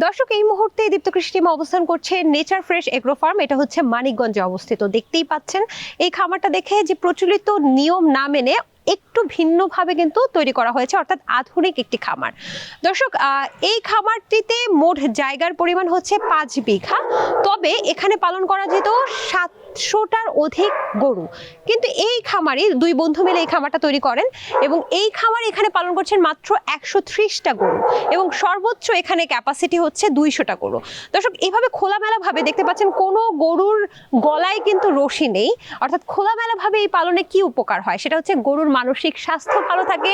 দর্শক, এই মুহূর্তে দীপ্ত কৃষি টিম অবস্থান করছে নেচার ফ্রেশ এগ্রো ফার্ম। এটা হচ্ছে মানিকগঞ্জে অবস্থিত। দেখতেই পাচ্ছেন এই খামারটা দেখে যে প্রচলিত নিয়ম না মেনে একটু ভিন্নভাবে কিন্তু তৈরি করা হয়েছে, অর্থাৎ আধুনিক একটি খামার। দর্শক, এই খামারটিতে মোট জায়গার পরিমাণ হচ্ছে 5 বিঘা। তবে এখানে পালন করা যেত 700টার অধিক গরু। কিন্তু এই খামারে দুই বন্ধু মিলে এই খামারটা তৈরি করেন এবং এই খামার এখানে পালন করছেন মাত্র 130টা গরু এবং সর্বোচ্চ এখানে ক্যাপাসিটি হচ্ছে 200টা গরু। দর্শক, এইভাবে খোলামেলা ভাবে দেখতে পাচ্ছেন কোনো গরুর গলায় কিন্তু রশি নেই। অর্থাৎ খোলামেলা ভাবে এই পালনে কি উপকার হয় সেটা হচ্ছে গরুর মানসিক স্বাস্থ্য ভালো থাকে,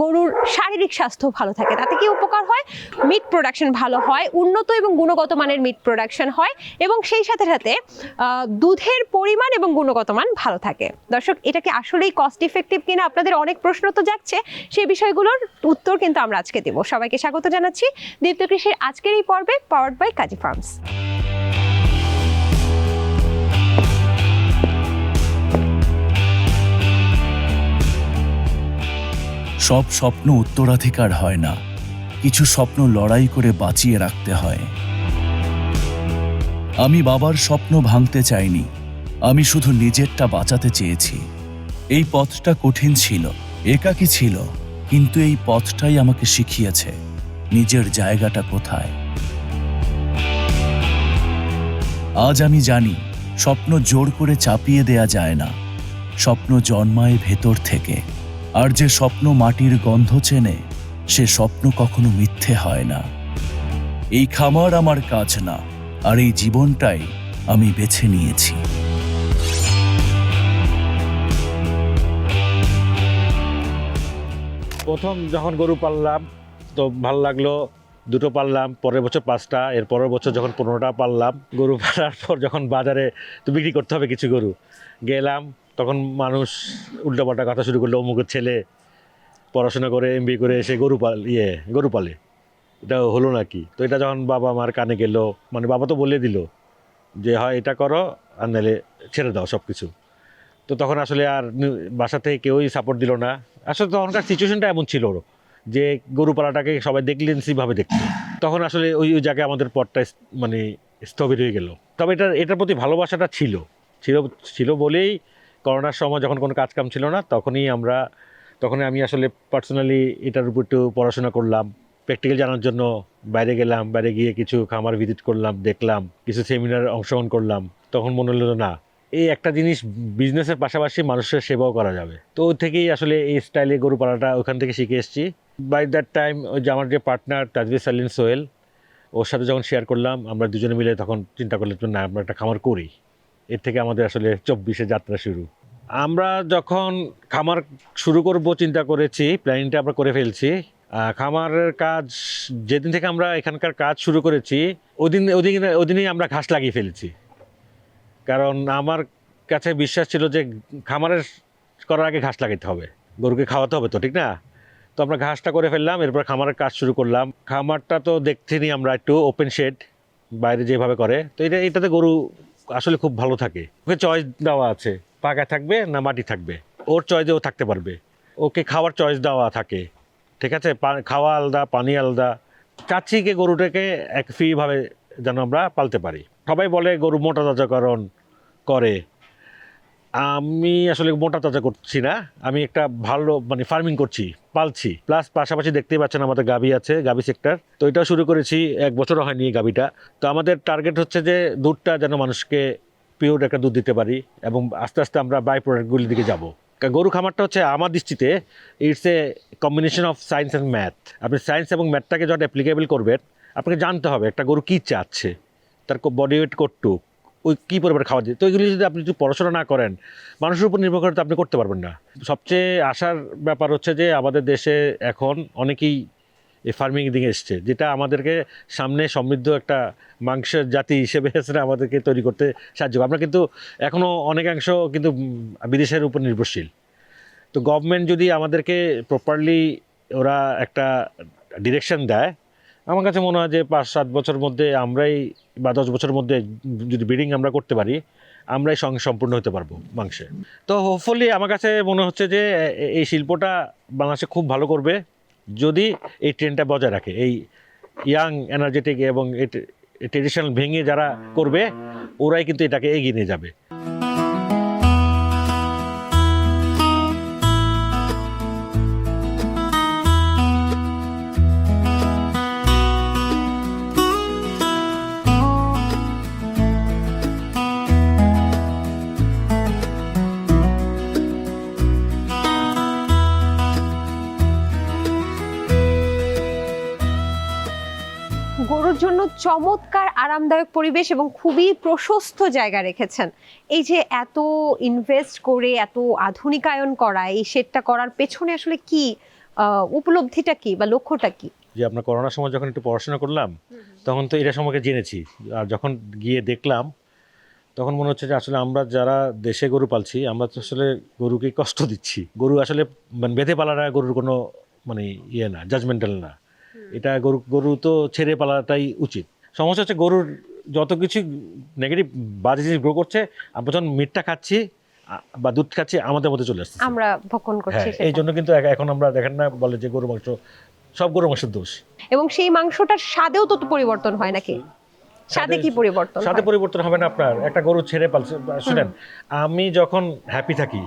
গরুর শারীরিক স্বাস্থ্য ভালো থাকে। তাতে কি উপকার হয়? মিট প্রোডাকশন ভালো হয়, উন্নত এবং গুণগত মানের মিট প্রোডাকশন হয় এবং সেই সাথে সাথে দুধের পরিমাণ এবং গুণগত মান ভালো থাকে। দর্শক, এটা কি আসলেই কস্ট ইফেক্টিভ কিনা আপনাদের অনেক প্রশ্ন তো যাচ্ছে, সেই বিষয়গুলোর উত্তর কিন্তু আমরা আজকে দেব। সবাইকে স্বাগত জানাচ্ছি দীপ্ত কৃষির আজকের এই পর্বে, পাওয়ার্ড বাই কাজী ফার্মস। সব স্বপ্ন উত্তরাধিকার হয় না, কিছু স্বপ্ন লড়াই করে বাঁচিয়ে রাখতে হয়। আমি বাবার স্বপ্ন ভাঙতে চাইনি, আমি শুধু নিজেরটা বাঁচাতে চেয়েছি। এই পথটা কঠিন ছিল, একাকী ছিল, কিন্তু এই পথটাই আমাকে শিখিয়েছে নিজের জায়গাটা কোথায়। আজ আমি জানি স্বপ্ন জোর করে চাপিয়ে দেয়া যায় না, স্বপ্ন জন্মায় ভেতর থেকে। আর যে স্বপ্ন মাটির গন্ধ চেনে সে স্বপ্ন কখনো মিথ্যে হয় না। এই খামার আমার কাজ না, আর এই জীবনটাই আমি বেছে নিয়েছি। প্রথম যখন গরু পাললাম তো ভালো লাগলো, দুটো পাললাম, পরের বছর 5টা, এর পরের বছর যখন 15টা পাললাম। গরু পালার পর যখন বাজারে তো বিক্রি করতে হবে কিছু গরু, গেলাম তখন মানুষ উল্টোপাল্টা কথা শুরু করলো, অমুকের ছেলে পড়াশোনা করে MBA করে এসে গরু পালে, এটা হলো নাকি? তো এটা যখন বাবা মার কানে গেল, মানে বাবা তো বলে দিল যে হয় এটা করো আর নাহলে ছেড়ে দাও সব কিছু। তো তখন আসলে আর বাসা থেকে কেউই সাপোর্ট দিল না। আসলে তখনকার সিচুয়েশনটা এমন ছিল যে গরু পালাটাকে সবাই দেখলেন্সিভাবে দেখতো। তখন আসলে ওই জায়গায় আমাদের পথটা মানে স্থবির হয়ে গেল। তবে এটার প্রতি ভালোবাসাটা ছিল ছিল ছিল বলেই করোনার সময় যখন কোনো কাজকাম ছিল না, তখনই আমি আসলে পার্সোনালি এটার উপর একটু পড়াশোনা করলাম, প্র্যাকটিক্যাল জানার জন্য বাইরে গেলাম, বাইরে গিয়ে কিছু খামার ভিজিট করলাম, দেখলাম, কিছু সেমিনার অংশগ্রহণ করলাম। তখন মনে হলো না, এই একটা জিনিস বিজনেসের পাশাপাশি মানুষের সেবাও করা যাবে। তো ওই থেকেই আসলে এই স্টাইলে গরু পালাটা ওখান থেকে শিখে এসেছি। বাই দ্যাট টাইম ওই যে আমার যে পার্টনার তাজবির সালিন সোহেল, ওর সাথে যখন শেয়ার করলাম, আমরা দুজনে মিলে তখন চিন্তা করলাম না আমরা একটা খামার করি। এর থেকে আমাদের আসলে 24-এ যাত্রা শুরু। আমরা যখন খামার শুরু করব চিন্তা করেছি, প্ল্যানিংটা আমরা করে ফেলছি। খামারের কাজ যেদিন থেকে আমরা এখানকার কাজ শুরু করেছি ওদিনই আমরা ঘাস লাগিয়ে ফেলেছি। কারণ আমার কাছে বিশ্বাস ছিল যে খামারের করার আগে ঘাস লাগাইতে হবে, গরুকে খাওয়াতে হবে তো, ঠিক না? তো আমরা ঘাসটা করে ফেললাম, এরপর খামারের কাজ শুরু করলাম। খামারটা তো দেখছিনি আমরা, একটু ওপেন শেড বাইরে যেভাবে করে, তো এটাতে গরু আসলে খুব ভালো থাকে। ওকে চয়েস দেওয়া আছে, পাকা থাকবে না মাটি থাকবে, ওর চয়েসে ও থাকতে পারবে। ওকে খাওয়ার চয়েস দেওয়া থাকে, ঠিক আছে? খাওয়া আলাদা, পানি আলাদা। চাচ্ছি কি গরুটাকে এক ফ্রিভাবে যেন আমরা পালতে পারি। সবাই বলে গরু মোটা তাজাকরণ করে, আমি আসলে মোটা তাজা করছি না, আমি একটা ভালো মানে ফার্মিং করছি, পালছি। প্লাস পাশাপাশি দেখতেই পাচ্ছেন আমাদের গাভী আছে, গাভী সেক্টর, তো এটাও শুরু করেছি, 1 বছরও হয়নি এই গাভীটা। তো আমাদের টার্গেট হচ্ছে যে দুধটা যেন মানুষকে পিওর একটা দুধ দিতে পারি এবং আস্তে আস্তে আমরা বাই প্রোডাক্টগুলির দিকে যাব। গরু খামারটা হচ্ছে আমার দৃষ্টিতে it's a combination of science and math. আপনি সায়েন্স এবং ম্যাথটাকে যখন অ্যাপ্লিকেবল করবেন, আপনাকে জানতে হবে একটা গরু কী চাচ্ছে, তার বডি ওয়েট কতটুক, ওই কী পরিমাণে খাওয়া যায়। তো এগুলি যদি আপনি যদি পড়াশোনা না করেন, মানুষের উপর নির্ভর করে তো আপনি করতে পারবেন না। সবচেয়ে আশার ব্যাপার হচ্ছে যে আমাদের দেশে এখন অনেকেই এই ফার্মিং দিকে এসছে, যেটা আমাদেরকে সামনে সমৃদ্ধ একটা মাংসের জাতি হিসেবে আমাদেরকে তৈরি করতে সাহায্য করে। আমরা কিন্তু এখনও অনেকাংশ কিন্তু বিদেশের উপর নির্ভরশীল। তো গভর্নমেন্ট যদি আমাদেরকে প্রপারলি ওরা একটা ডিরেকশন দেয়, আমার কাছে মনে হয় যে 5-7 বছরের মধ্যে আমরাই বা 10 বছরের মধ্যে যদি ব্রিডিং আমরা করতে পারি, আমরাই সম্পূর্ণ হতে পারবো মাংসে। তো হোপফুলি আমার কাছে মনে হচ্ছে যে এই শিল্পটা বাংলাদেশে খুব ভালো করবে যদি এই ট্রেন্ডটা বজায় রাখে, এই ইয়াং এনার্জেটিক এবং ট্রেডিশনাল ভেঙে যারা করবে ওরাই কিন্তু এটাকে এগিয়ে নিয়ে যাবে। গরুর জন্য চমৎকার আরামদায়ক পরিবেশ এবং খুবই প্রশস্ত জায়গা রেখেছেন। এই যে এত ইনভেস্ট করে এত আধুনিকায়ন করা, এই শেডটা করার পেছনে আসলে কি উপলব্ধিটা কি বা লক্ষ্যটা কি? যে আপনার করোনার সময় যখন একটু পড়াশোনা করলাম তখন তো এটা সম্পর্কে জেনেছি, আর যখন গিয়ে দেখলাম তখন মনে হচ্ছে যে আসলে আমরা যারা দেশে গরু পালছি আমরা তো আসলে গরুকে কষ্ট দিচ্ছি। গরু আসলে মানে বেঁধে পালাটা গরুর কোনো মানে ইয়ে না, জাজমেন্টাল না। এটা গরু তো ছেড়ে পালাটাই উচিত। সমস্যা হচ্ছে গরুর যত কিছু নেগেটিভ বাজে জিনিস গ্রো করছে, আমরা যখন মিটটা খাচ্ছি বা দুধ খাচ্ছি আমাদের মধ্যে চলে আসছে, আমরা ভক্ষণ করছি। হ্যাঁ, এই জন্য কিন্তু এখন আমরা দেখেন না বলে যে গরু মাংস, সব গরু মাংসের দোষ। এবং সেই মাংসটার স্বাদেও তো পরিবর্তন হয় নাকি? স্বাদে কি পরিবর্তন? স্বাদে পরিবর্তন হবে না আপনার। একটা গরু ছেড়ে পালছে, শুনেন আমি যখন হ্যাপি থাকি,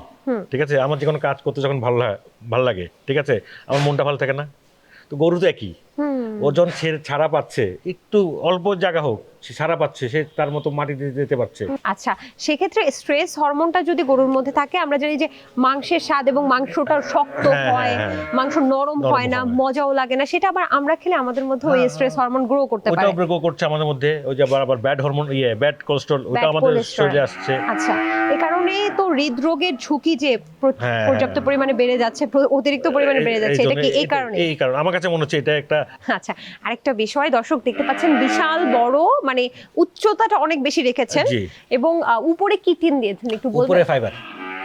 ঠিক আছে, আমার যে কোনো কাজ করতে যখন ভালো লাগে, ঠিক আছে, আমার মনটা ভালো থাকে না? তো গরু তো একই, ও যখন ছাড়া পাচ্ছে, একটু অল্প জায়গা হোক সে ছাড়া পাচ্ছে, সে তার মতো মাটিতে যেতে পারছে। আচ্ছা, সেক্ষেত্রে স্ট্রেস হরমোনটা যদি গরুর মধ্যে থাকে, আমরা জানি যে মাংসের স্বাদ এবং মাংসটা শক্ত হয়, মাংস নরম হয় না, মজাও লাগে না, সেটা আবার আমরা খেলে আমাদের মধ্যে ওই স্ট্রেস হরমোন গ্রো করতে পারে। ওটাও গ্রো করছে আমাদের মধ্যে, ওই যে আবার ব্যাড হরমোন, ব্যাড কোলেস্টেরল, ওটা আমাদের শরীরে আসছে। আচ্ছা, এই কারণে তো হৃদরোগের ঝুঁকি যে পর্যাপ্ত পরিমাণে বেড়ে যাচ্ছে, অতিরিক্ত পরিমাণে বেড়ে যাচ্ছে, এটা কি এই কারণে? এই কারণে আমার কাছে মনে হচ্ছে এটা একটা। আচ্ছা, আরেকটা বিষয়, দর্শক দেখতে পাচ্ছেন বিশাল বড়, মানে উচ্চতাটা অনেক বেশি রেখেছেন এবং উপরে কি টিন দিয়েছেন একটু বলবেন? উপরে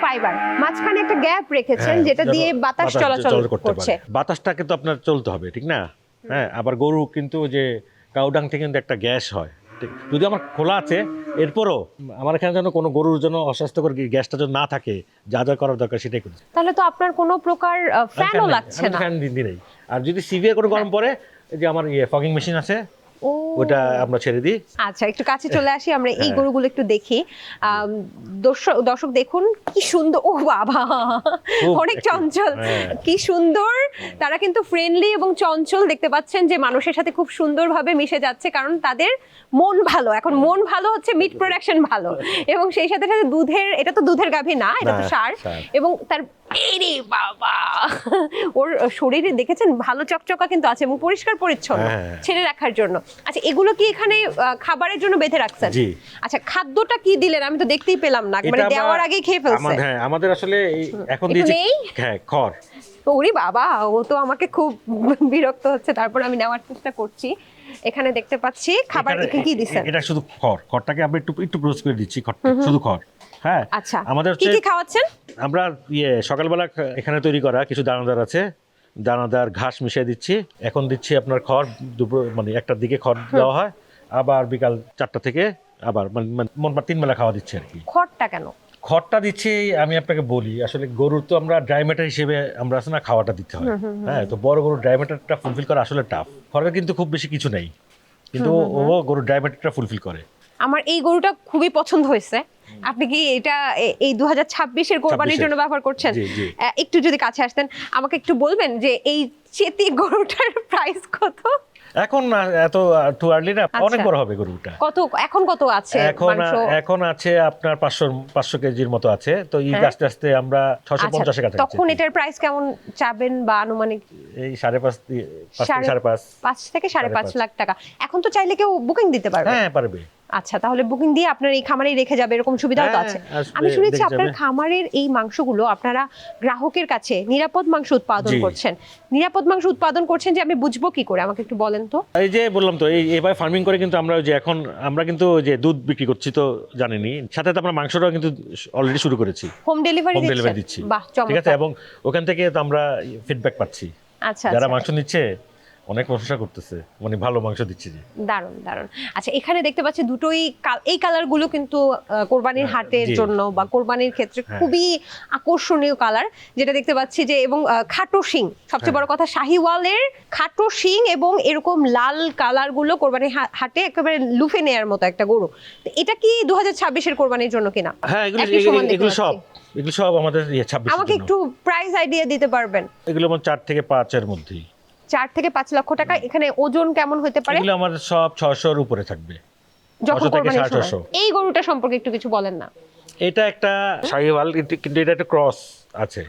ফাইবার, মাঝখানে একটা গ্যাপ রেখেছেন যেটা দিয়ে বাতাস চলাচল করছে। বাতাসটা কিন্তু আপনার চলতে হবে, ঠিক না? হ্যাঁ, আবার গরু কিন্তু যে কাউডাং থেকে কিন্তু একটা গ্যাস হয়, যদি আমার খোলা আছে, এরপরও আমার এখানে যেন কোনো গরুর জন্য অস্বাস্থ্যকর গ্যাসটা যেন না থাকে, যা যা করার দরকার সেটাই করি। তাহলে তো আপনার কোনো প্রকার ফ্যানও লাগছে না। ফ্যান দিন দিনেই। আর যদি সিভিয়ার কোনো গরম পড়ে, এই যে আমার ফগিং মেশিন আছে, ওটা আমরা ছেড়ে দিই। আচ্ছা, একটু কাছে চলে আসি, আমরা এই গরুগুলো একটু দেখি। দর্শক দেখুন কি সুন্দর, ও বাবা অনেক চঞ্চল, কি সুন্দর। তারা কিন্তু ফ্রেন্ডলি এবং চঞ্চল, দেখতে পাচ্ছেন যে মানুষের সাথে খুব সুন্দরভাবে মিশে যাচ্ছে, কারণ তাদের মন ভালো। এখন মন ভালো হচ্ছে মিট প্রোডাকশন ভালো, এবং সেই সাথে সাথে দুধের, এটা তো দুধের গাভী না, এটা তো ষাঁড়, এবং তার এরে বাবা, ওর শরীরে দেখেছেন ভালো চকচকা কিন্তু আছে এবং পরিষ্কার পরিচ্ছন্ন ছেড়ে রাখার জন্য। আচ্ছা, এগুলো কি এখানে খাবারের জন্য বেঁধে রাখছেন? আচ্ছা, খাদ্যটা কি দিলেন? আমি তো দেখতেই পেলাম না, মানে দেওয়ার আগেই খেয়ে ফেলছে। হ্যাঁ, আমাদের আসলে এখন দিয়েছি খড়। ওরে বাবা, ও তো আমাকে খুব বিরক্ত হচ্ছে, তারপর আমি নেওয়ার চেষ্টা করছি। এখানে দেখতে পাচ্ছি খাবার কি দিছেন? এটা শুধু খড়টাকে আমরা একটু প্রসেস করে দিচ্ছি, শুধু খড়। হ্যাঁ, আচ্ছা, আমাদের কি কি খাওয়াচ্ছেন? আমরা সকালবেলা এখানে তৈরি করা কিছু দানাদার আছে, দানাদার ঘাস মিশিয়ে দিচ্ছি। এখন দিচ্ছি আপনার খড়, দুপুর মানে 1টার দিকে খড় দেওয়া হয়, আবার বিকাল 4টা থেকে আবার মানে 3 বেলা খাওয়া দিচ্ছি আর কি। খড়টা কেন? খড়টা দিচ্ছি আমি আপনাকে বলি, আসলে গরুর তো আমরা ড্রাই ম্যাটার হিসেবে আমরা আছে না খাওয়াটা দিতে হয়। হ্যাঁ, তো বড় গরুর ড্রাই ম্যাটারটা ফুলফিল করা আসলে টাফ। খড়ের কিন্তু খুব বেশি কিছু নেই, কিন্তু ও গরুর ড্রাই ম্যাটারটা ফুলফিল করে। আমার এই গরুটা খুবই পছন্দ হয়েছে। আপনি কি এটা এই 2026-এর কোরবানির জন্য ব্যবহার করছেন? একটু যদি কাছে আসতেন, আমাকে একটু বলবেন যে এই চেতি গরুটার প্রাইস কত? এখন এত টু আর্লি না, অনেক বড় হবে গরুটা। এখন কত আছে? এখন আছে আপনার 500 কেজির মতো আছে। তো এই আস্তে আস্তে আমরা 650 কাছে। তখন এটার প্রাইস কেমন চাবেন বা আনুমানিক? এই 5.5 থেকে 5.5 লাখ টাকা। এখন তো চাইলে কেউ বুকিং দিতে পারবে? হ্যাঁ, পারবে। আচ্ছা, তাহলে বুকিং দিয়ে আপনার এই খামারেই রেখে যাবে, এরকম সুবিধাও তো আছে। আমি শুনেছি আপনার খামারের এই মাংসগুলো আপনারা গ্রাহকের কাছে নিরাপদ মাংস উৎপাদন করছেন। নিরাপদ মাংস উৎপাদন করছেন যে আমি বুঝবো কি করে, আমাকে একটু বলেন তো। এই যে বললাম তো, এইভাবে ফার্মিং করে কিন্তু আমরা যে এখন আমরা কিন্তু যে দুধ বিক্রি করছি তো জানেনই, সাথে আমরা মাংসটাও কিন্তু অলরেডি শুরু করেছি। হোম ডেলিভারি দিচ্ছি। বাহ, চমৎকার। ঠিক আছে, এবং ওখান থেকে তো আমরা ফিডব্যাক পাচ্ছি। আচ্ছা, যারা মাংস নিচ্ছে অনেক প্রশংসা করতেছে, মানে ভালো মাংস দিচ্ছি যে। দারুণ দারুণ। আচ্ছা, এখানে দেখতে পাচ্ছি দুটোই এই কালারগুলো কিন্তু কোরবানির হ্যাঁ, হাটের জি। জন্য বা কোরবানির ক্ষেত্রে হ্যাঁ। খুবই আকর্ষণীয় কালার, যেটা দেখতে পাচ্ছি যে, এবং খাটো শিং, সবচেয়ে বড় কথা শাহিওয়ালের খাটো শিং এবং এরকম লাল কালারগুলো কোরবানির হাটে একেবারে লুফে নেয়ার মতো একটা গরু। তো এটা কি 2026-এর কোরবানির জন্য কিনা? হ্যাঁ, এগুলো একই সমান দেখতে এগুলো সব পাচ্ছি। এগুলো সব আমাদের 26 আমাকে একটু প্রাইস আইডিয়া দিতে পারবেন? এগুলো আমার 4 থেকে 5 এর মধ্যেই। 4 থেকে 5 লক্ষ টাকা। এখানে ওজন কেমন হতে পারে এগুলো আমাদের সব 600 এর উপরে থাকবে। যখন 600 থেকে কোরবানির সময়? 650। এই গরুটা সম্পর্কে একটু কিছু বলেন না। এটা একটা শাহিওয়াল, কিন্তু এটা একটা ক্রস আছে।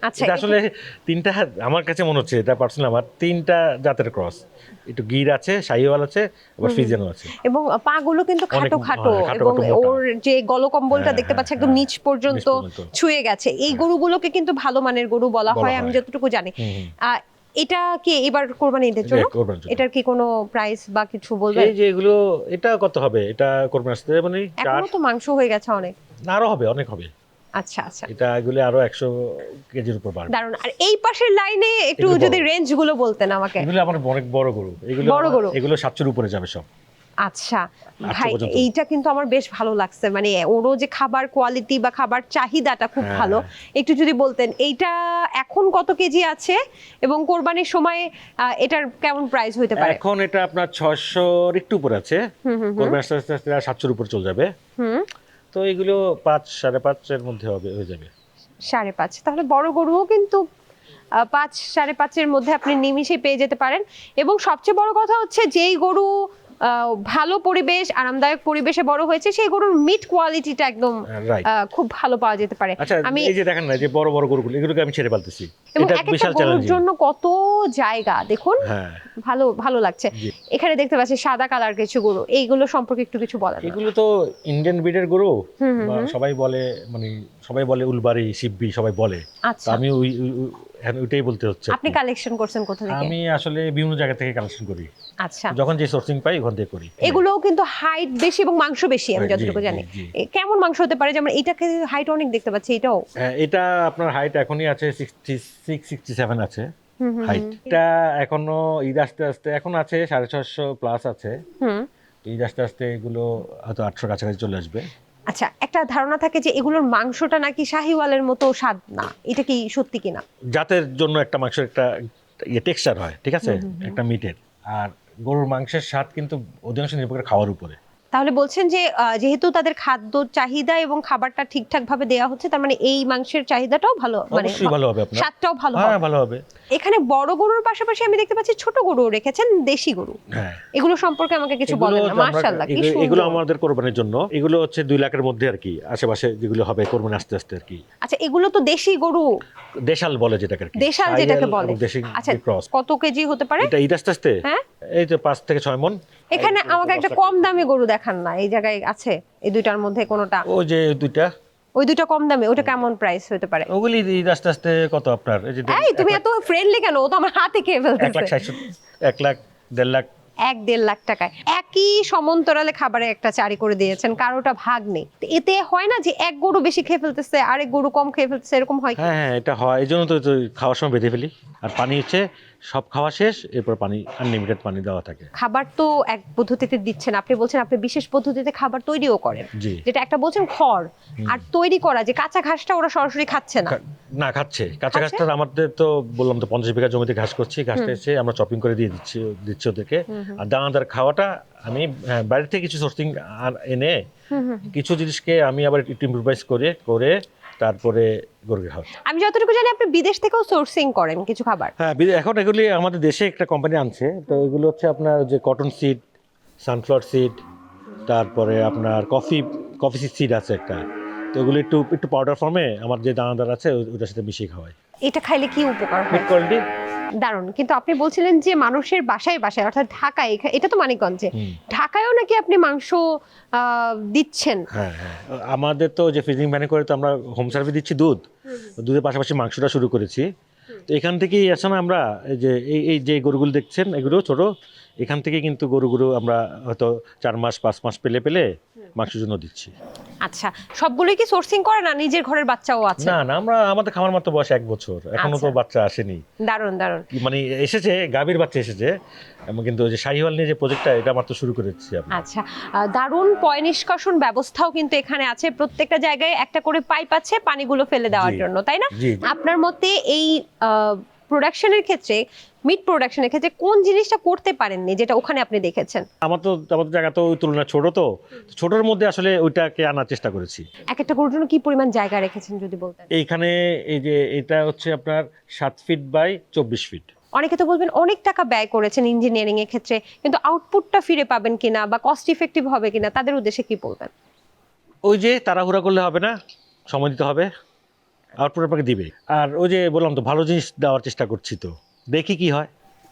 আচ্ছা, এটা আসলে তিনটা, আমার কাছে মনে হচ্ছে এটা পার্সোনাল আমার, তিনটা জাতের ক্রস। একটু গির আছে, শাহিওয়াল আছে, আবার ফ্রিজিয়ানও আছে। এবং পাগুলো কিন্তু খাটো অনেক, খাটো, হ্যাঁ, খাটো এবং খাটো, মোটা। ওর যে গলকম্বলটা হ্যাঁ, দেখতে পাচ্ছি হ্যাঁ, একদম হ্যাঁ, নিচ পর্যন্ত নিচ পর্যন্ত। ছুঁয়ে গেছে। এই গরুগুলোকে কিন্তু ভালো মানের গরু বলা বলা হয়, আমি হয়। যতটুকু জানি। হুম। এটা কি এবার কোরবানি ঈদের জন্য? কোরবানির জন্য। এটার কি কোনো প্রাইস বা কিছু বলবেন? এই যে এগুলো, এটা কত হবে? এটা কোরবানি আসতে মানে 4, এখনো তো মাংস হয়ে গেছে অনেক। আরো হবে, অনেক হবে। আচ্ছা আচ্ছা, এটা এগুলো আরো 100 কেজির উপর বাড়বে। দারুণ। আর এই পাশের লাইনে একটু এগুলো বড়। যদি রেঞ্জ গুলো বলতেন আমাকে। এগুলো আমার অনেক বড় গরু, এগুলো বড় গরু? এগুলো 700 উপরে যাবে সব। আচ্ছা 800 ভাই, পর্যন্ত। এইটা কিন্তু আমার বেশ ভালো লাগছে, মানে ওরও যে খাবার কোয়ালিটি বা খাবার চাহিদাটা খুব হ্যাঁ। ভালো। একটু যদি বলতেন এইটা এখন কত কেজি আছে এবং কোরবানির সময় এটার কেমন প্রাইস হইতে পারে? এখন এটা আপনার 600 এর একটু উপরে আছে, কোরবানি আস্তে আস্তে আস্তে 700 এর উপর চলে যাবে। হুম, তো এগুলো 5, 5.5 এর মধ্যে হবে, হয়ে যাবে। 5.5। তাহলে বড় গরুও কিন্তু 5, 5.5-এর মধ্যে আপনি নিমিষেই পেয়ে যেতে পারেন। এবং সবচেয়ে বড় কথা হচ্ছে, যেই গরু ভালো পরিবেশ, আরামদায়ক পরিবেশে বড় হয়েছে, সেই গরুর মিট কোয়ালিটিটা একদম রাইট। খুব ভালো পাওয়া যেতে পারে। আচ্ছা, আমি এই যে দেখেন না, যে বড় বড় গরুগুলো, এগুলোকে আমি ছেড়ে পালতেছি, এবং এটা এক একটা বিশাল গরুর চ্যালেঞ্জিং। জন্য কত জায়গা দেখুন, হ্যাঁ, ভালো ভালো লাগছে। জি। এখানে দেখতে পাচ্ছি সাদা কালার কিছু গরু, এইগুলো সম্পর্কে একটু কিছু বলেন না? এগুলো তো ইন্ডিয়ান ব্রিডের গরু, বা সবাই বলে, মানে সবাই বলে উলবাড়ি, শিববি, সবাই বলে। তো আচ্ছা, আমি ওইটাই বলতে হচ্ছে। আপনি কালেকশন করছেন কোথা থেকে? আমি আসলে বিভিন্ন জায়গা থেকে কালেকশন করি, আচ্ছা, যখন যে সোর্সিং পাই ওখান থেকে করি। এগুলোও কিন্তু হাইট বেশি এবং মাংস বেশি, আমি জি, যতটুকু জি, জানি। জি। কেমন মাংস হতে পারে? যেমন এটাকে হাইট অনেক দেখতে পাচ্ছি, এটাও হ্যাঁ, এটা আপনার হাইট এখনই আছে 66, 67 আছে হাইট। এটা এখনো ঈদ আস্তে আস্তে এখন আছে 650 প্লাস আছে। হুম। ঈদ আস্তে আস্তে এগুলো হয়তো 800 কাছাকাছি চলে আসবে। আচ্ছা, একটা ধারণা থাকে যে এগুলোর মাংসটা নাকি শাহিওয়ালের মতো স্বাদ না, এটা কি সত্যি কিনা? জাতের জন্য একটা মাংসের একটা টেক্সচার হয়, ঠিক আছে, একটা মিটের। আর গরুর মাংসের স্বাদ কিন্তু অধিকাংশ নির্ভর করে খাওয়ার উপরে। তাহলে বলছেন যে যেহেতু তাদের খাদ্য চাহিদা এবং খাবারটা ঠিকঠাক ভাবে দেওয়া হচ্ছে, তার মানে এই মাংসের চাহিদাটাও ভালো, মানে অবশ্যই ভালো হবে আপনার, স্বাদটাও ভালো হ্যাঁ হবে। ভালো হবে। এখানে বড় গরুর পাশাপাশি আমি দেখতে পাচ্ছি ছোট গরু রেখেছেন, দেশি গরু। হ্যাঁ, এগুলো সম্পর্কে আমাকে কিছু বলেন না? মাশাআল্লাহ, কি এগুলো সুন্দর। আমাদের কোরবানির জন্য, এগুলো হচ্ছে 2 লাখের মধ্যে আর কি, আশেপাশে যেগুলো হবে কোরবানি আস্তে আস্তে আর কি। আচ্ছা, এগুলো তো দেশি গরু, দেশাল বলে যেটাকে আর কি, দেশাল যেটাকে বলে। দেশি আচ্ছা, ক্রস। কত কেজি হতে পারে? এটা ঈদ আস্তে আস্তে হ্যাঁ, এই তো 5 থেকে 6 মণ। এখানে আমাকে একটা কম দামি গরু দেখান না, এই জায়গায় আছে এই দুইটার মধ্যে কোনোটা? ওই যে দুইটা, ওই দুইটা কম দামি, ওটা কেমন প্রাইস হতে পারে? ওগুলি ঈদ আস্তে আস্তে কত আপনার, এই যে এই তুমি এত ফ্রেন্ডলি কেন? ও তো আমার হাতে খেয়ে 1 লাখ ফেলতেছে। 60, 1 লাখ 1.5 লাখ। 1-1.5 লাখ টাকায় একই সমান্তরালে খাবারে একটা চারি করে দিয়েছেন, কারোটা ভাগ নেই। তো এতে হয় না যে এক গরু বেশি খেয়ে ফেলতেছে, আরেক গরু কম খেয়ে ফেলতেছে, এরকম হয় কি? হ্যাঁ হ্যাঁ, এটা হয়, এই জন্য তো খাওয়ার সময় বেঁধে ফেলি। আর পানি হচ্ছে সব খাওয়া শেষ, এরপর পানি আনলিমিটেড পানি দেওয়া থাকে। খাবার তো এক পদ্ধতিতে দিচ্ছেন, আপনি বলছেন আপনি বিশেষ পদ্ধতিতে খাবার তৈরিও করেন, জি। যেটা একটা বলছেন খড়, আর তৈরি করা যে কাঁচা ঘাসটা ওরা সরাসরি খাচ্ছে না। না, খাচ্ছে কাঁচা খাচ্ছে? ঘাসটা। আমাদের তো বললাম তো 50 বিঘা জমিতে ঘাস করছি, ঘাসটা এসে আমরা চপিং করে দিয়ে দিচ্ছি ওদেরকে। আর দানাদার খাওয়াটা আমি বাইরে থেকে কিছু সোর্সিং এনে কিছু জিনিসকে আমি আবার একটু ইমপ্রোভাইজ করে তারপরে গরুকে খাওয়া। আমি যতটুকু জানি আপনি বিদেশ থেকেও সোর্সিং করেন কিছু খাবার। হ্যাঁ, এখন এগুলি আমাদের দেশে একটা কোম্পানি আনছে, তো এগুলো হচ্ছে আপনার যে কটন সিড, সানফ্লাওয়ার সিড, তারপরে আপনার কফি সিড আছে একটা, তো এগুলো একটু পাউডার ফর্মে আমার যে দানাদার আছে ওটার সাথে মিশিয়ে খাওয়াই। এটা খাইলে কি উপকার হয়? Mid quality. দারুণ। কিন্তু আপনি বলছিলেন যে মানুষের বাসায় বাসায়, অর্থাৎ ঢাকায়, এটা তো মানিকগঞ্জে, ঢাকায়ও নাকি আপনি মাংস দিচ্ছেন? হ্যাঁ হ্যাঁ, আমাদের তো যে ফ্রিজিং ভ্যানে করে তো আমরা হোম সার্ভিস দিচ্ছি, দুধের পাশাপাশি মাংসটা শুরু করেছি। তো এখান থেকেই আছে না, আমরা এই যে গরুগুলো দেখছেন, এগুলো ছোট, এখান থেকে কিন্তু গরুগুলো আমরা হয়তো 4 মাস 5 মাস পেলে পেলে মাংসের জন্য দিচ্ছি। আচ্ছা, সবগুলোই কি সোর্সিং করে না নিজের ঘরের বাচ্চাও আছে? না না, আমরা আমাদের খামার মাত্র বয়স 1 বছর, এখনো তো আচ্ছা। বাচ্চা আসেনি। দারুণ দারুণ। মানে এসেছে, গাভীর বাচ্চা এসেছে, এবং কিন্তু ওই যে শাহিওয়াল নিয়ে যে প্রজেক্টটা, এটা মাত্র শুরু করেছি আমরা। আচ্ছা, দারুণ পয় নিষ্কাশন ব্যবস্থাও কিন্তু এখানে আছে, প্রত্যেকটা জায়গায় একটা করে পাইপ আছে পানিগুলো ফেলে দেওয়ার জি। জন্য, তাই না? জি। আপনার মতে এই প্রোডাকশনের ক্ষেত্রে, মিট প্রোডাকশনের ক্ষেত্রে কোন জিনিসটা করতে পারেননি যেটা ওখানে আপনি দেখেছেন? আমাদের জায়গা তো ওই তুলনায় ছোট, তো ছোটর মধ্যে আসলে ওইটাকে আনার চেষ্টা করেছি। এক একটা গরুর জন্য কি পরিমাণ জায়গা রেখেছেন যদি বলতেন? এইখানে এই যে এটা হচ্ছে আপনার 7 ফিট বাই 24 ফিট। অনেকে তো বলবেন অনেক টাকা ব্যয় করেছেন ইঞ্জিনিয়ারিং এর ক্ষেত্রে, কিন্তু আউটপুটটা ফিরে পাবেন কিনা বা কস্ট ইফেক্টিভ হবে কিনা, তাদের উদ্দেশ্যে কি বলবেন? ওই যে তাড়াহুড়া করলে হবে না, সময় দিতে হবে, আউটপুট আপনাকে দিবে। আর ওই যে বললাম তো, ভালো জিনিস দেওয়ার চেষ্টা করছি, তো দেখি কি হয়।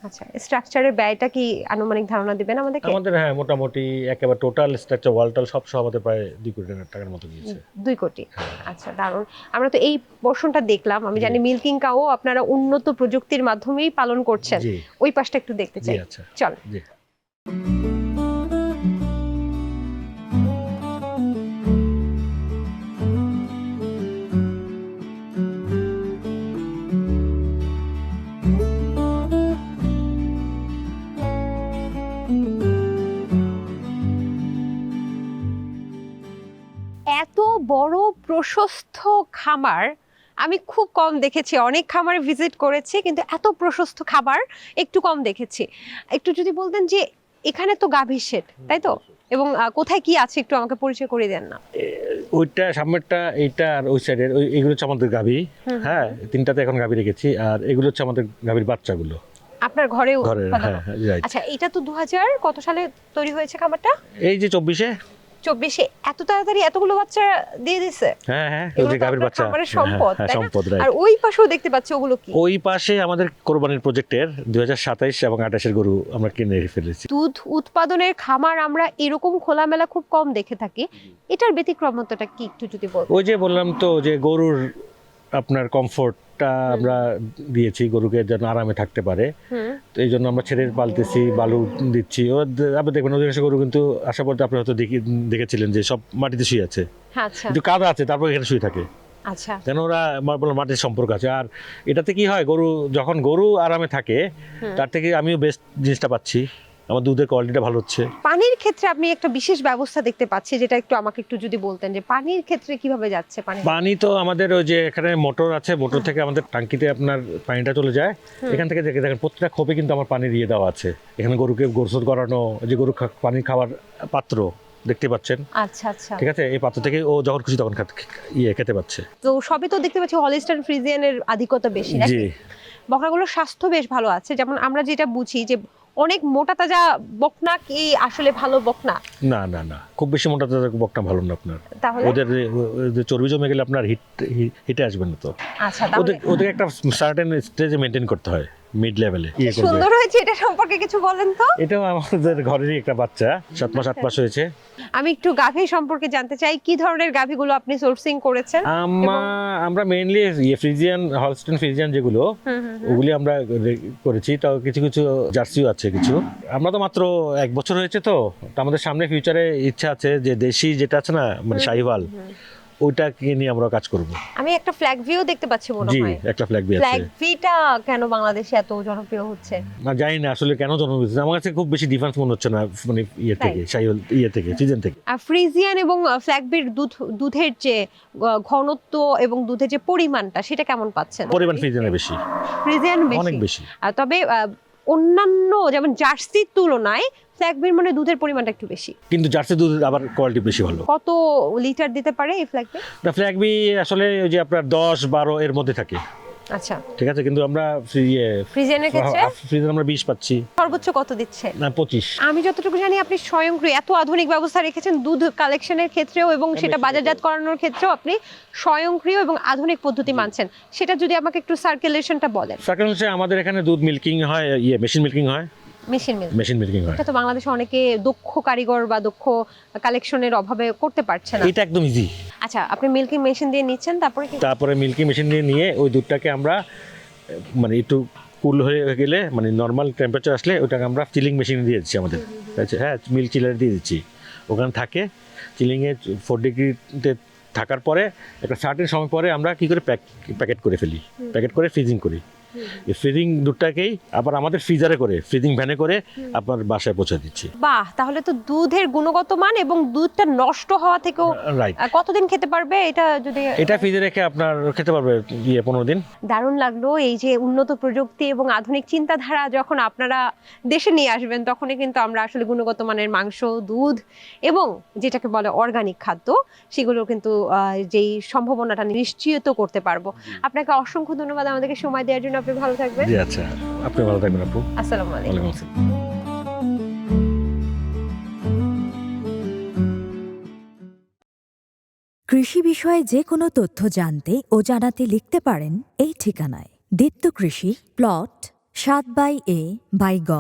আচ্ছা, স্ট্রাকচারের ব্যয়টা কি আনুমানিক ধারণা দিবেন আমাদেরকে? আমাদের হ্যাঁ, মোটামুটি একেবারে টোটাল স্ট্রাকচার, ওয়ালটাল সব সহ আমাদের প্রায় 2 কোটি টাকার মতো গিয়েছে। 2 কোটি। আচ্ছা, দারুণ। আমরা তো এই পোর্শনটা দেখলাম, আমি জানি মিল্কিং কাও আপনারা উন্নত প্রযুক্তির মাধ্যমেই পালন করছেন। জি ওই পাশটা একটু দেখতে জি, চাই। আচ্ছা চল। জি। এত বড় প্রশস্ত খামার আমি খুব কম দেখেছি, অনেক খামারে ভিজিট করেছি কিন্তু এত প্রশস্ত খামার একটু কম দেখেছি। একটু যদি বলতেন যে এখানে তো গাভীর শেড, তাই তো? এবং কোথায় কি আছে একটু আমাকে পরিচয় করে দেন না। ওইটা সামনেরটা, এইটা আর ওই সাইডের এগুলো হচ্ছে আমাদের গাভী। হ্যাঁ, 3টাতে এখন গাভী রেখেছি, আর এগুলো হচ্ছে আমাদের গাভীর বাচ্চাগুলো আপনার ঘরে ঘরের। উৎপাদন? হ্যাঁ, রাইট। আচ্ছা, এটা তো 2000 কত সালে তৈরি হয়েছে খামারটা? এই যে 24-এ। 24-এ এত তাড়াতাড়ি এতগুলো বাচ্চা দিয়ে দিছে? হ্যাঁ হ্যাঁ, ওই এগুলো যে তো গাভীর আপনার বাচ্চা। খামারের হ্যাঁ, সম্পদ, হ্যাঁ, তাই না? সম্পদ, রাইট। আর ওই পাশেও দেখতে পাচ্ছি, ওগুলো কি? ওই পাশে আমাদের কোরবানির প্রজেক্টের 2027 এবং 28-এর গরু আমরা কিনে ফেলেছি। দুধ উৎপাদনের খামার আমরা এরকম খোলামেলা খুব কম দেখে থাকি, এটার ব্যতিক্রমতাটা কি একটু যদি বল? ওই যে বললাম তো, যে গরুর আপনার কমফোর্টটা আমরা দিয়েছি, গরুকে যেন আরামে থাকতে পারে। তো এই জন্য আমরা ছেড়ে পালতেছি, বালু দিচ্ছি। আপনি দেখবেন অধিকাংশ গরু কিন্তু আসা পড়তে আপনি হয়তো দেখেছিলেন যে সব মাটিতে শুয়ে আছে, আচ্ছা কিন্তু কাদা আছে, তারপর এখানে শুয়ে থাকে, আচ্ছা। কেন ওরা বললাম মাটির সম্পর্ক আছে। আর এটাতে কি হয়, যখন গরু আরামে থাকে, তার থেকে আমিও বেস্ট জিনিসটা পাচ্ছি, আমার দুধের কোয়ালিটিটা ভালো হচ্ছে। পানির ক্ষেত্রে আপনি একটা বিশেষ ব্যবস্থা দেখতে পাচ্ছি, যেটা একটু আমাকে একটু যদি বলতেন যে পানির ক্ষেত্রে কিভাবে যাচ্ছে পানি? পানি তো আমাদের ওই যে এখানে মোটর আছে, মোটর থেকে আমাদের টাঙ্কিতে আপনার পানিটা চলে যায়। এখান থেকে দেখেন প্রত্যেকটা খোপে কিন্তু আমার পানি দিয়ে দেওয়া আছে। এখানে গরুকে গোসল করানো, যে গরু পানি খাওয়ার পাত্র দেখতে পাচ্ছেন। আচ্ছা আচ্ছা। ঠিক আছে, এই পাত্র থেকে ও যখন খুশি তখন খেতে পাচ্ছে। তো সবই তো দেখতে পাচ্ছি হলিস্টাইন ফ্রিজিয়ানের আধিক্যতা বেশি, নাকি? জি। বকনাগুলোর স্বাস্থ্য বেশ ভালো আছে, যেমন আমরা যেটা বুঝি যে অনেক মোটা তাজা বকনা কি আসলে ভালো বকনা? না না না, খুব বেশি মোটা তাজা বকনা ভালো না আপনার। তাহলে ওদের চর্বি জমে গেলে আপনার হিটে আসবে না তো। আচ্ছা, তাহলে ওদের একটা সার্টেন স্টেজে মেনটেন করতে হয়, মিড লেভেলে করবে। সুন্দর হয়েছে, এটা সম্পর্কে কিছু বলেন তো। এটাও আমাদের ঘরেরই একটা বাচ্চা, 7 মাস 8 মাস হয়েছে। আমি একটু গাভী সম্পর্কে জানতে চাই, কি ধরনের গাভীগুলো আপনি সোর্সিং করেছেন? আমরা মেইনলি ফ্রিজিয়ান, হলস্টেইন ফ্রিজিয়ান যেগুলো, ওগুলি আমরা করেছি। তো কিছু কিছু জার্সিও আছে কিছু। আমরা তো মাত্র 1 বছর হয়েছে, তো আমাদের সামনে ফিউচারে ইচ্ছা আছে যে দেশি যেটা আছে না, মানে শাহিওয়াল, ওইটাকে নিয়ে আমরা কাজ করব। আমি একটা ফ্ল্যাগ ভিউ দেখতে পাচ্ছি মনে জি, হয়। একটা ফ্ল্যাগ বি আছে। ফ্ল্যাগ ভিটা কেন বাংলাদেশে এত জনপ্রিয় হচ্ছে? না জানি না আসলে কেন জনপ্রিয় হচ্ছে, আমার কাছে খুব বেশি ডিফারেন্স মনে হচ্ছে না, মানে থেকে শাহিওয়াল থেকে ফ্রিজিয়ান থেকে। আর ফ্রিজিয়ান এবং ফ্ল্যাগ বির দুধের যে ঘনত্ব এবং দুধের যে পরিমাণটা, সেটা কেমন পাচ্ছেন? পরিমাণ ফ্রিজিয়ানের বেশি, ফ্রিজিয়ান অনেক বেশি। তবে অন্যান্য যেমন জার্সির তুলনায় ফ্ল্যাগ বির মানে দুধের পরিমাণটা একটু বেশি, কিন্তু জার্সি দুধ আবার কোয়ালিটি বেশি ভালো। কত লিটার দিতে পারে এই ফ্ল্যাগ বি? ফ্ল্যাগ বি আসলে ওই যে আপনার 10-12 এর মধ্যে থাকে। আচ্ছা, ঠিক আছে, কিন্তু আমরা ফ্রিজিয়ানের ক্ষেত্রে ফ্রিজিয়ান আমরা 20 পাচ্ছি। সর্বোচ্চ কত দিচ্ছে? না 25। আমি যতটুকু জানি আপনি স্বয়ংক্রিয়, এত আধুনিক ব্যবস্থা রেখেছেন দুধ কালেকশনের ক্ষেত্রেও এবং সেটা বাজারজাত করানোর ক্ষেত্রেও আপনি স্বয়ংক্রিয় এবং আধুনিক পদ্ধতি মানছেন। সেটা যদি আমাকে একটু সার্কুলেশনটা বলেন। সার্কুলেশনে আমাদের এখানে দুধ মিল্কিং হয়, মেশিন মিল্কিং হয়। মেশিন মিল্কিং হয়। এটা তো বাংলাদেশে অনেকে দক্ষ কারিগর বা দক্ষ কালেকশনের অভাবে করতে পারছে না। এটা একদম ইজি। আচ্ছা, আপনি মিল্কিং মেশিন দিয়ে নিচ্ছেন, তারপরে কি? তারপরে মিল্কিং মেশিন দিয়ে নিয়ে ওই দুধটাকে আমরা মানে একটু কুল হয়ে গেলে মানে নর্মাল টেম্পারেচার আসলে ওটাকে আমরা চিলিং মেশিনে দিয়ে দিচ্ছি আমাদের, হ্যাঁ মিল্ক চিলার দিয়ে দিচ্ছি, ওখানে থাকে চিলিংয়ে 4 ডিগ্রিতে থাকার পরে একটা সার্টেন সময় পরে আমরা কী করে প্যাকেট করে ফেলি, প্যাকেট করে ফ্রিজিং করি। এই ফ্রিজিং দুধটাকেই আবার আমাদের ফ্রিজারে করে ফ্রিজিং ভ্যানে করে আপনার বাসায় পৌঁছে দিচ্ছি। বাহ, তাহলে তো দুধের গুণগত মান এবং দুধটা নষ্ট হওয়া থেকেও রাইট। কতদিন খেতে পারবে এটা যদি? এটা ফ্রিজে রেখে আপনার খেতে পারবে 15 দিন। দারুণ লাগলো এই যে উন্নত প্রযুক্তি এবং আধুনিক চিন্তাধারা যখন আপনারা দেশে নিয়ে আসবেন তখনই কিন্তু আমরা আসলে গুণগত মানের মাংস, দুধ এবং যেটাকে বলে অর্গানিক খাদ্য সেগুলো কিন্তু যেই সম্ভাবনাটা নিশ্চিত করতে পারবো। আপনাকে অসংখ্য ধন্যবাদ আমাদেরকে সময় দেওয়ার জন্য। আপনি ভালো থাকবেন। জি আচ্ছা, আপনি ভালো থাকবেন আপু। আসসালামু আলাইকুম। ওয়ালাইকুম আসসালাম। কৃষি বিষয়ে যে কোনো তথ্য জানতে ও জানাতে লিখতে পারেন এই ঠিকানায়। দীপ্ত কৃষি, প্লট 7/A/গ,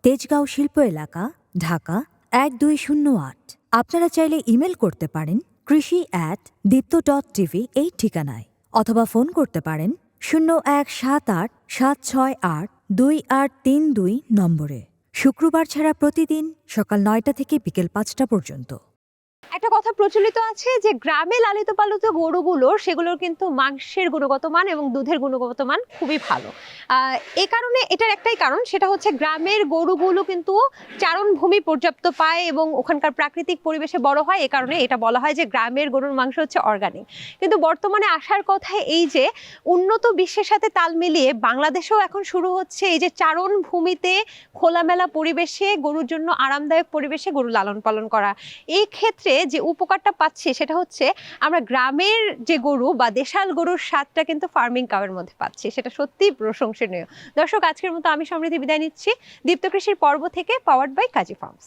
তেজগাঁও শিল্প এলাকা, ঢাকা 1208। আপনারা চাইলে ইমেল করতে পারেন krishi@dipto.tv এই ঠিকানায়, অথবা ফোন করতে পারেন 0178-768-2832 নম্বরে। শুক্রবার ছাড়া প্রতিদিন সকাল 9টা থেকে বিকেল 5টা পর্যন্ত। একটা কথা প্রচলিত আছে যে গ্রামে লালিত পালিত গরুগুলোর সেগুলোর কিন্তু মাংসের গুণগত মান এবং দুধের গুণগত মান খুবই ভালো। এ কারণে এটার একটাই কারণ, সেটা হচ্ছে গ্রামের গরুগুলো কিন্তু চারণভূমি পর্যাপ্ত পায় এবং ওখানকার প্রাকৃতিক পরিবেশে বড় হয়। এ কারণে এটা বলা হয় যে গ্রামের গরুর মাংস হচ্ছে অর্গানিক। কিন্তু বর্তমানে আসার কথা এই যে উন্নত বিশ্বের সাথে তাল মিলিয়ে বাংলাদেশেও এখন শুরু হচ্ছে এই যে চারণভূমিতে খোলামেলা পরিবেশে গরুর জন্য আরামদায়ক পরিবেশে গরু লালন পালন করা। এই ক্ষেত্রে যে উপকারটা পাচ্ছি সেটা হচ্ছে আমরা গ্রামের যে গরু বা দেশাল গরুর স্বাদটা কিন্তু ফার্মিং কাউয়ের মধ্যে পাচ্ছি, সেটা সত্যিই প্রশংসনীয়। দর্শক, আজকের মতো আমি সমৃদ্ধি বিদায় নিচ্ছি দীপ্ত কৃষির পর্ব থেকে, পাওয়ার্ড বাই কাজী ফার্মস।